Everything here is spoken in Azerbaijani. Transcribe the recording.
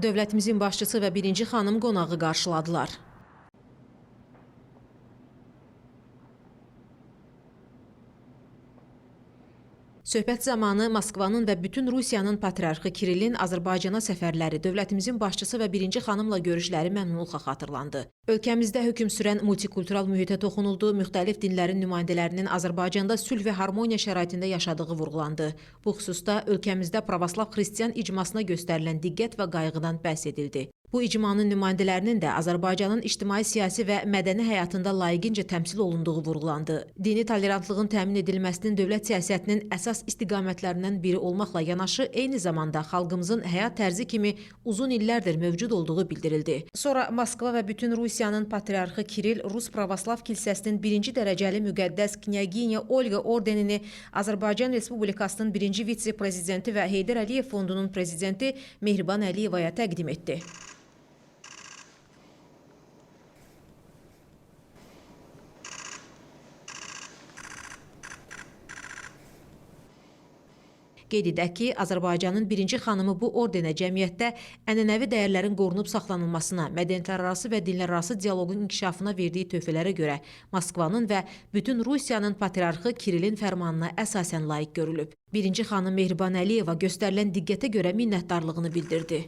Dövlətimizin başçısı və birinci xanım qonağı qarşıladılar. Söhbət zamanı Moskvanın və bütün Rusiyanın patriarxı Kirillin Azərbaycana səfərləri, dövlətimizin başçısı və birinci xanımla görüşləri məmnunluqla xatırlandı. Ölkəmizdə hökm sürən multikultural mühitə toxunuldu, müxtəlif dinlərin nümayəndələrinin Azərbaycanda sülh və harmoniya şəraitində yaşadığı vurğulandı. Bu xüsusda ölkəmizdə pravoslav xristian icmasına göstərilən diqqət və qayğıdan bəhs edildi. Bu icmanın nümayəndələrinin də Azərbaycanın ictimai, siyasi və mədəni həyatında layiqincə təmsil olunduğu vurğulandı. Dini tolerantlığın təmin edilməsinin dövlət siyasətinin əsas istiqamətlərindən biri olmaqla yanaşı, eyni zamanda xalqımızın həyat tərzi kimi uzun illərdir mövcud olduğu bildirildi. Sonra Moskva və bütün Rusiyanın patriarxı Kirill Rus Pravoslav Kilsəsinin birinci dərəcəli müqəddəs Knyaginya Olga ordenini Azərbaycan Respublikasının birinci vitse-prezidenti və Heydər Əliyev Fondunun prezidenti Mehriban Əliyevaya təqdim etdi. Qeyd edək ki, Azərbaycanın birinci xanımı bu ordenə cəmiyyətdə ənənəvi dəyərlərin qorunub saxlanılmasına, mədəniyyətlərarası və dinlərarası dialoqun inkişafına verdiyi töhfələrə görə Moskvanın və bütün Rusiyanın patriarxı Kirillin fərmanına əsasən layiq görülüb. Birinci xanım Mehriban Əliyeva göstərilən diqqətə görə minnətdarlığını bildirdi.